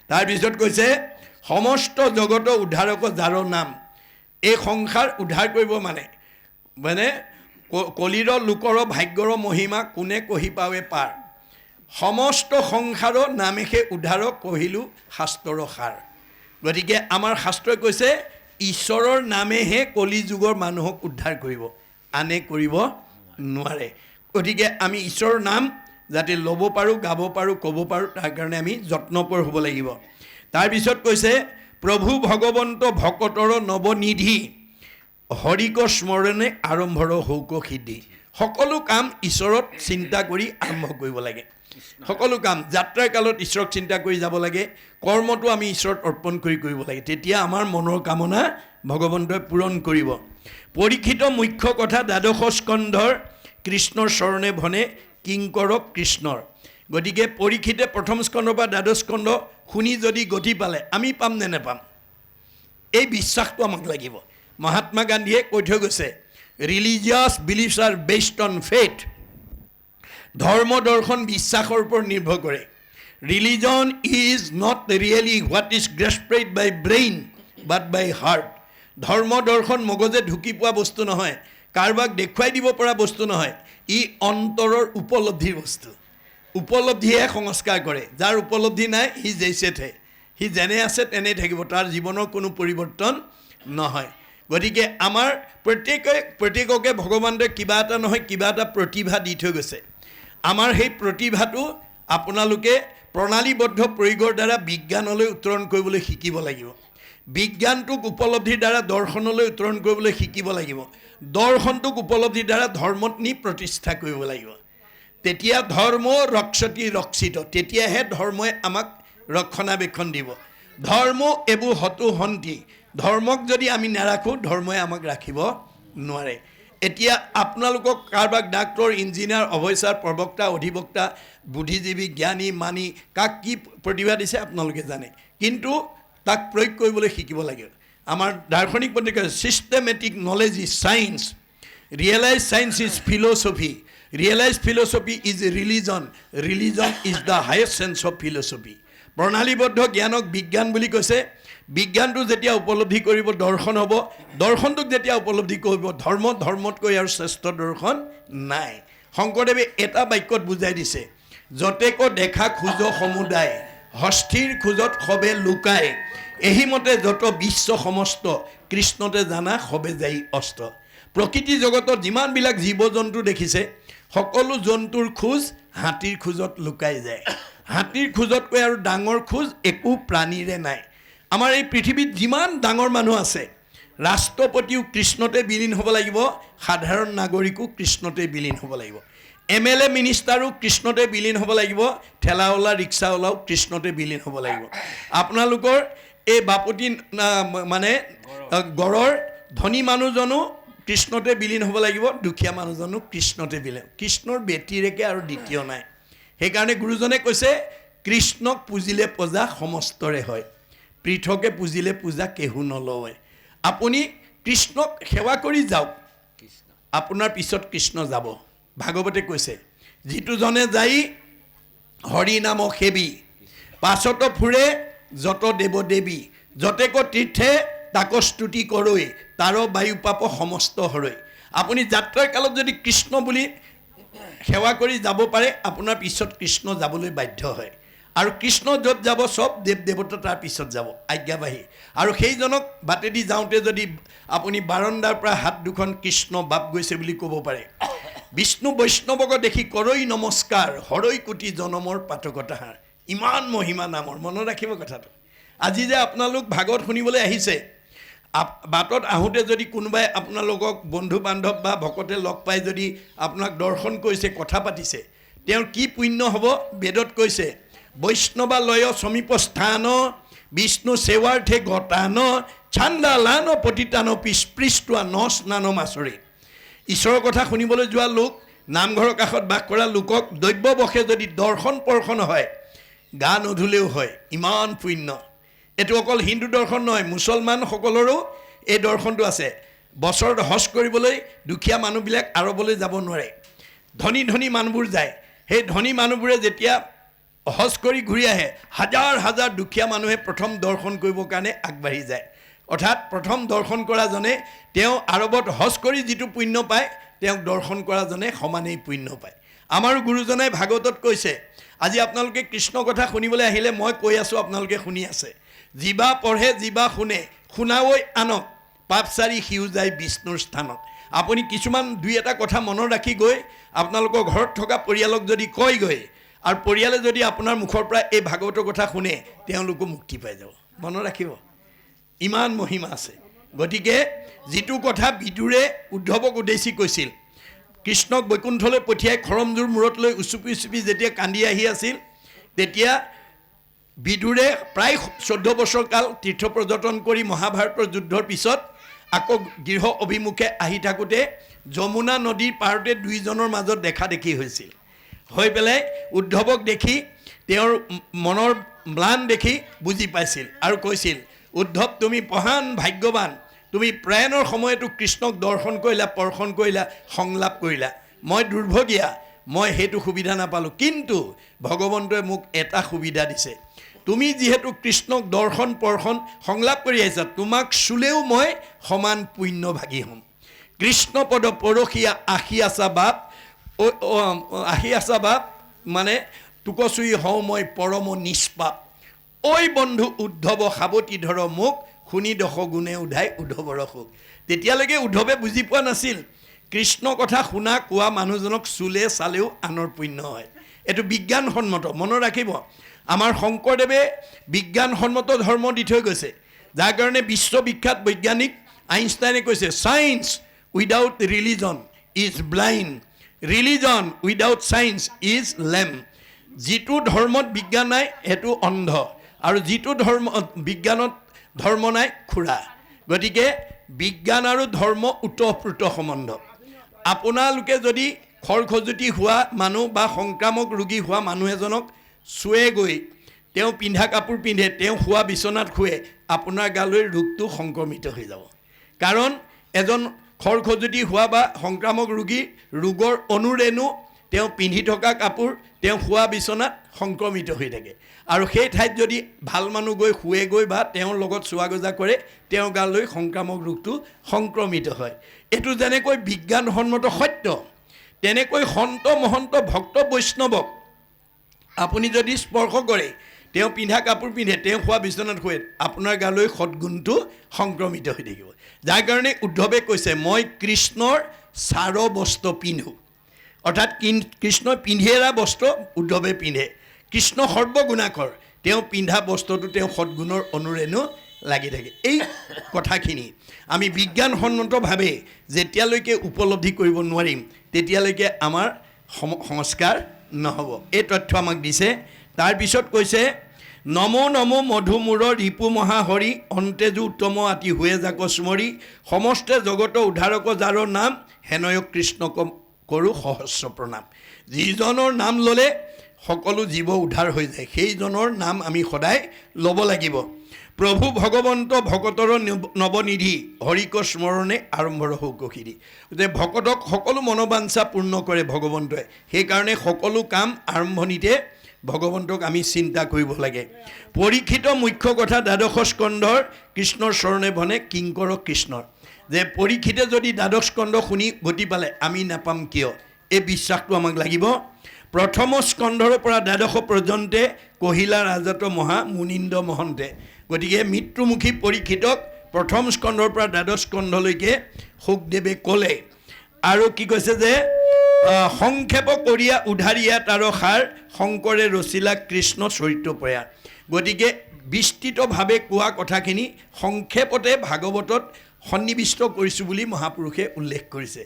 তাৰপিছত কৈছে সমস্ত জগত উদ্ধাৰক যাৰ নাম এই সংসাৰ উদ্ধাৰ কৰিব মানে কলিৰ লোকৰ ভাগ্যৰ মহিমা কোনে কহি পাৱে পাৰ সমস্ত সংসাৰৰ নামেহে উদ্ধাৰক কহিলোঁ শাস্ত্ৰৰ সাৰ গতিকে আমাৰ শাস্ত্ৰই কৈছে ঈশ্বৰৰ নামেহে কলি যুগৰ মানুহক উদ্ধাৰ কৰিব আনে কৰিব নোৱাৰে গতিকে আমি ঈশ্বৰৰ নাম যাতে ল'ব পাৰোঁ গাব পাৰোঁ ক'ব পাৰোঁ তাৰ কাৰণে আমি যত্নপৰ হ'ব লাগিব তাৰপিছত কৈছে প্ৰভু ভগৱন্ত ভকতৰ নৱনিধি হৰিক স্মৰণে আৰম্ভৰ হৌক সিদ্ধি সকলো কাম ঈশ্বৰত চিন্তা কৰি আৰম্ভ কৰিব লাগে সকলো কাম যাত্ৰাৰ কালত ঈশ্বৰক চিন্তা কৰি যাব লাগে কৰ্মটো আমি ঈশ্বৰত অৰ্পণ কৰি কৰিব লাগে তেতিয়া আমাৰ মনৰ কামনা ভগৱন্তই পূৰণ কৰিব পৰীক্ষিত মুখ্য কথা দ্বাদশ স্কন্ধৰ কৃষ্ণৰ চৰণে ভনে কিংকৰক কৃষ্ণৰ গতিকে পৰীক্ষিতে প্ৰথম স্কন্ধৰ পৰা দ্বাদশ স্কন্ধ শুনি যদি গতি পালে আমি পাম নে নেপাম এই বিশ্বাসটো আমাক লাগিব মহাত্মা গান্ধীয়ে কৈ থৈ গৈছে religious beliefs are based on faith ধৰ্ম দৰ্শন বিশ্বাসৰ ওপৰত নিৰ্ভৰ কৰে religion is not really what is grasped by brain but by heart ধৰ্ম দৰ্শন মগজে ঢুকি পোৱা বস্তু নহয় কাৰোবাক দেখুৱাই দিব পৰা বস্তু নহয় ই অন্তৰৰ উপলব্ধিৰ বস্তু উপলব্ধিয়ে সংস্কাৰ কৰে যাৰ উপলব্ধি নাই সি জেইছেথে সি যেনে আছে তেনেই থাকিব তাৰ জীৱনৰ কোনো পৰিৱৰ্তন নহয় গতিকে আমাৰ প্ৰত্যেককে ভগৱানে কিবা এটা নহয় কিবা এটা প্ৰতিভা দি থৈ গৈছে আমাৰ সেই প্ৰতিভাটো আপোনালোকে প্ৰণালীবদ্ধ প্ৰয়োগৰ দ্বাৰা বিজ্ঞানলৈ উত্তৰণ কৰিবলৈ শিকিব লাগিব বিজ্ঞানটোক উপলব্ধিৰ দ্বাৰা দৰ্শনলৈ উত্তৰণ কৰিবলৈ শিকিব লাগিব দৰ্শনটোক উপলব্ধিৰ দ্বাৰা ধৰ্মত নি প্ৰতিষ্ঠা কৰিব লাগিব তেতিয়া ধৰ্ম ৰক্ষতি ৰক্ষিত তেতিয়াহে ধৰ্মই আমাক ৰক্ষণাবেক্ষণ দিব ধৰ্ম এবো হতু হন্তি ধৰ্মক যদি আমি নাৰাখোঁ ধৰ্মই আমাক ৰাখিব নোৱাৰে এতিয়া আপোনালোকক কাৰোবাক ডাক্তৰ ইঞ্জিনিয়াৰ অফিচাৰ প্ৰবক্তা অধিবক্তা বুদ্ধিজীৱী জ্ঞানী মানি কাক কি প্ৰতিভা দিছে আপোনালোকে জানে কিন্তু তাক প্ৰয়োগ কৰিবলৈ শিকিব লাগে আমাৰ দাৰ্শনিক পত্ৰিকা systematic knowledge is science realise science is philosophy realise philosophy is religion is the highest sense of philosophy প্ৰণালীবদ্ধ জ্ঞানক বিজ্ঞান বুলি কৈছে বিজ্ঞানটো যেতিয়া উপলব্ধি কৰিব দৰ্শন হ'ব দৰ্শনটোক যেতিয়া উপলব্ধি কৰিব ধৰ্মতকৈ আৰু শ্ৰেষ্ঠ দৰ্শন নাই শংকৰদেৱে এটা বাক্যত বুজাই দিছে যতেক দেখা খোজ সমুদায় হস্থিৰ খোজত সবে লুকায় এহিমতে যত বিশ্ব সমস্ত কৃষ্ণতে জানা সবে যাই অস্ত প্ৰকৃতি জগতত যিমানবিলাক জীৱ জন্তু দেখিছে সকলো জন্তুৰ খোজ হাতীৰ খোজত লুকাই যায় হাতীৰ খোজতকৈ আৰু ডাঙৰ খোজ একো প্ৰাণীৰে নাই আমাৰ এই পৃথিৱীত যিমান ডাঙৰ মানুহ আছে ৰাষ্ট্ৰপতিও কৃষ্ণতে বিলীন হ'ব লাগিব সাধাৰণ নাগৰিকো কৃষ্ণতে বিলীন হ'ব লাগিব MLA মিনিষ্টাৰো কৃষ্ণতে বিলীন হ'ব লাগিব ঠেলাওলা ৰিক্সাওলাও কৃষ্ণতে বিলীন হ'ব লাগিব আপোনালোকৰ এই বাপতি মানে গড়ৰ ধনী মানুহজনো কৃষ্ণতে বিলীন হ'ব লাগিব দুখীয়া মানুহজনো কৃষ্ণতে বিলীন কৃষ্ণৰ ব্যতিৰেকে আৰু দ্বিতীয় নাই সেইকাৰণে গুৰুজনে কৈছে কৃষ্ণক পুজিলে পূজা সমস্তৰে হয় পৃথকে পুজিলে পূজা কেহু নলয় আপুনি কৃষ্ণক সেৱা কৰি যাওক আপোনাৰ পিছত কৃষ্ণ যাব ভাগৱতে কৈছে যিটো জনে যাই হৰি নাম সেবী পাছত ফুৰে যত দেৱ দেৱী যতেক তীৰ্থে তাক স্তুতি কৰৈ তাৰ বায়ু পাপ সমস্ত হৰৈ আপুনি যাত্ৰাৰ কালত যদি কৃষ্ণ বুলি সেৱা কৰি যাব পাৰে আপোনাৰ পিছত কৃষ্ণ যাবলৈ বাধ্য হয় আৰু কৃষ্ণ য'ত যাব চব দেৱ দেৱতা তাৰ পিছত যাব আজ্ঞাবাহী আৰু সেইজনক বাটেদি যাওঁতে যদি আপুনি বাৰণ্ডাৰ পৰা হাত দুখন কৃষ্ণ বাপ গৈছে বুলি ক'ব পাৰে বিষ্ণু বৈষ্ণৱক দেখি কৰৈ নমস্কাৰ হৰৈ কোটি জনমৰ পাতকতাহাৰ ইমান মহিমা নামৰ মনত ৰাখিব কথাটো আজি যে আপোনালোক ভাগৱত শুনিবলৈ আহিছে বাটত আহোঁতে যদি কোনোবাই আপোনালোকক বন্ধু বান্ধৱ বা ভকতে লগ পাই যদি আপোনাক দৰ্শন কৰিছে কথা পাতিছে তেওঁৰ কি পুণ্য হ'ব বেদত কৈছে বৈষ্ণৱালয় সমীপস্থান বিষ্ণু সেৱাৰ্থে গতান ছান্দালান পতিতান পিস্পৃষ্টুৱা ন স্নান মাচৰি ঈশ্বৰৰ কথা শুনিবলৈ যোৱা লোক নামঘৰৰ কাষত বাস কৰা লোকক দৈব্যবশে যদি দৰ্শন পৰ্শন হয় গা নধুলেও হয় ইমান পুণ্য এইটো অকল হিন্দু দৰ্শন নহয় মুছলমানসকলৰো এই দৰ্শনটো আছে বছৰত হজ কৰিবলৈ দুখীয়া মানুহবিলাক আৰৱলৈ যাব নোৱাৰে ধনী ধনী মানুহবোৰ যায় সেই ধনী মানুহবোৰে যেতিয়া হজ কৰি ঘূৰি আহে হাজাৰ হাজাৰ দুখীয়া মানুহে প্ৰথম দৰ্শন কৰিবৰ কাৰণে আগবাঢ়ি যায় অৰ্থাৎ প্ৰথম দৰ্শন কৰাজনে তেওঁ আৰৱত হজ কৰি যিটো পুণ্য পায় তেওঁক দৰ্শন কৰাজনে সমানেই পুণ্য পায় আমাৰো গুৰুজনাই ভাগৱতত কৈছে আজি আপোনালোকে কৃষ্ণ কথা শুনিবলৈ আহিলে মই কৈ আছোঁ আপোনালোকে শুনি আছে জীৱা পঢ়ে জীৱা শুনে শুনাৱৈ আনক পাপচাৰী সিও যায় বিষ্ণুৰ স্থানত আপুনি কিছুমান দুই এটা কথা মনত ৰাখি গৈ আপোনালোকৰ ঘৰত থকা পৰিয়ালক যদি কয় গৈ আৰু পৰিয়ালে যদি আপোনাৰ মুখৰ পৰা এই ভাগৱতৰ কথা শুনে তেওঁলোকো মুক্তি পাই যাব মনত ৰাখিব ইমান মহিমা আছে গতিকে যিটো কথা বিদুৰে উদ্ধৱক উদ্দেশ্যি কৈছিল কৃষ্ণক বৈকুণ্ঠলৈ পঠিয়াই খৰমজোৰ মূৰত লৈ উচুপি উচুপি যেতিয়া কান্দি আহি আছিল তেতিয়া বিদুৰে প্ৰায় 14 বছৰ কাল তীৰ্থ পৰ্যটন কৰি মহাভাৰতৰ যুদ্ধৰ পিছত আকৌ গৃহ অভিমুখে আহি থাকোঁতে যমুনা নদীৰ পাৰতে দুইজনৰ মাজত দেখা দেখি হৈছিল হৈ পেলাই উদ্ধৱক দেখি তেওঁৰ মনৰ ম্লান দেখি বুজি পাইছিল আৰু কৈছিল উদ্ধৱ তুমি মহান ভাগ্যৱান তুমি প্ৰায়ণৰ সময়তো কৃষ্ণক দৰ্শন কৰিলা পৰ্শন কৰিলা সংলাপ কৰিলা মই দুৰ্ভগীয়া মই সেইটো সুবিধা নাপালোঁ কিন্তু ভগৱন্তই মোক এটা সুবিধা দিছে তুমি যিহেতু কৃষ্ণক দৰ্শন পৰ্শন সংলাপ কৰি আহিছা তোমাক চুলেও মই সমান পুণ্যভাগী হ'ম কৃষ্ণ পদ পৰখীয়া আশী আছা বাপ মানে তোকচুই হওঁ মই পৰম নিষ্পাপ ঐ বন্ধু উদ্ধৱ সাৱতি ধৰ মোক শুনি দশ গুণে উধাই উদ্ধৱৰ সুখ তেতিয়ালৈকে উদ্ধৱে বুজি পোৱা নাছিল কৃষ্ণ কথা শুনা কোৱা মানুহজনক চুলে চালেও আনৰ পুণ্য হয় এইটো বিজ্ঞানসন্মত মনত ৰাখিব আমাৰ শংকৰদেৱে বিজ্ঞানসন্মত ধৰ্ম দি থৈ গৈছে যাৰ কাৰণে বিশ্ববিখ্যাত বৈজ্ঞানিক আইনষ্টাইনে কৈছে science without religion is blind religion without science is lamp যিটো ধৰ্মত বিজ্ঞান নাই সেইটো অন্ধ আৰু যিটো বিজ্ঞানত ধৰ্ম নাই খুৰা গতিকে বিজ্ঞান আৰু ধৰ্ম ওতঃপ্ৰোত সম্বন্ধ আপোনালোকে যদি খৰখজুতি হোৱা মানুহ বা সংক্ৰামক ৰোগী হোৱা মানুহ এজনক চুৱে গৈ তেওঁ পিন্ধা কাপোৰ পিন্ধে তেওঁ শোৱা বিচনাত শুৱে আপোনাৰ গালৈ ৰোগটো সংক্ৰমিত হৈ যাব কাৰণ এজন খৰখজুতি হোৱা বা সংক্ৰামক ৰোগীৰ ৰোগৰ অনুৰেণু তেওঁ পিন্ধি থকা কাপোৰ তেওঁ শোৱা বিচনাত সংক্ৰমিত হৈ থাকে আৰু সেই ঠাইত যদি ভাল মানুহ গৈ শুৱে গৈ বা তেওঁৰ লগত চোৱা গজা কৰে তেওঁৰ গালৈ সংক্ৰামক ৰোগটো সংক্ৰমিত হয় এইটো যেনেকৈ বিজ্ঞানসন্মত সত্য তেনেকৈ সন্ত মহন্ত ভক্ত বৈষ্ণৱক আপুনি যদি স্পৰ্শ কৰে তেওঁ পিন্ধা কাপোৰ পিন্ধে তেওঁ শোৱা বিচনাত শুৱে আপোনাৰ গালৈ সৎগুণটো সংক্ৰমিত হৈ থাকিব যাৰ কাৰণে উদ্ধৱে কৈছে মই কৃষ্ণৰ চাৰ বস্ত্ৰ পিন্ধো অৰ্থাৎ কৃষ্ণই পিন্ধি এৰা বস্ত্ৰ উদ্ধৱে পিন্ধে কৃষ্ণ সৰ্বগুণাকৰ তেওঁ পিন্ধা বস্ত্ৰটো তেওঁ সৎগুণৰ অনুৰেণু লাগি থাকে এই কথাখিনি আমি বিজ্ঞানসন্মতভাৱে যেতিয়ালৈকে উপলব্ধি কৰিব নোৱাৰিম তেতিয়ালৈকে আমাৰ সংস্কাৰ নহ'ব এই তথ্য আমাক দিছে তাৰপিছত কৈছে নমো নমো মধুমূৰ ৰিপু মহাহৰি অন্তেজু উত্তম আতি হুৱে যাক স্মৰি সমস্তে জগত উদ্ধাৰক যাৰ নাম হেনয় কৃষ্ণক কৰোঁ সহস্ৰ প্ৰণাম যিজনৰ নাম ল'লে সকলো জীৱ উদ্ধাৰ হৈ যায় সেইজনৰ নাম আমি সদায় ল'ব লাগিব প্ৰভু ভগৱন্ত ভকতৰ নৱনিধি হৰিক স্মৰণে আৰম্ভৰ সৌকশিৰি যে ভকতক সকলো মনোবাঞ্ছা পূৰ্ণ কৰে ভগৱন্তই সেইকাৰণে সকলো কাম আৰম্ভণিতে ভগৱন্তক আমি চিন্তা কৰিব লাগে পৰীক্ষিত মুখ্য কথা দ্বাদশ স্কন্ধৰ কৃষ্ণৰ চৰণে ভনে কিংকৰ কৃষ্ণৰ যে পৰীক্ষিতে যদি দ্বাদশ স্কন্ধ শুনি গতি পালে আমি নাপাম কিয় এই বিশ্বাসটো আমাক লাগিব প্ৰথম স্কন্ধৰ পৰা দ্বাদশ পৰ্যন্তে কহিলা ৰাজত মহা মুনীন্দ্ৰ মহন্তে গতিকে মৃত্যুমুখী পৰীক্ষিতক প্ৰথম স্কন্ধৰ পৰা দ্বাদশ স্কন্ধলৈকে শুকদেৱে ক'লে আৰু কি কৈছে যে সংক্ষেপ কৰিয়া উধাৰিয়া তাৰ সাৰ শংকৰে ৰচিলা কৃষ্ণ চৰিত্ৰ প্ৰয়াণ গতিকে বিস্তৃতভাৱে কোৱা কথাখিনি সংক্ষেপতে ভাগৱতত সন্নিৱিষ্ট কৰিছোঁ বুলি মহাপুৰুষে উল্লেখ কৰিছে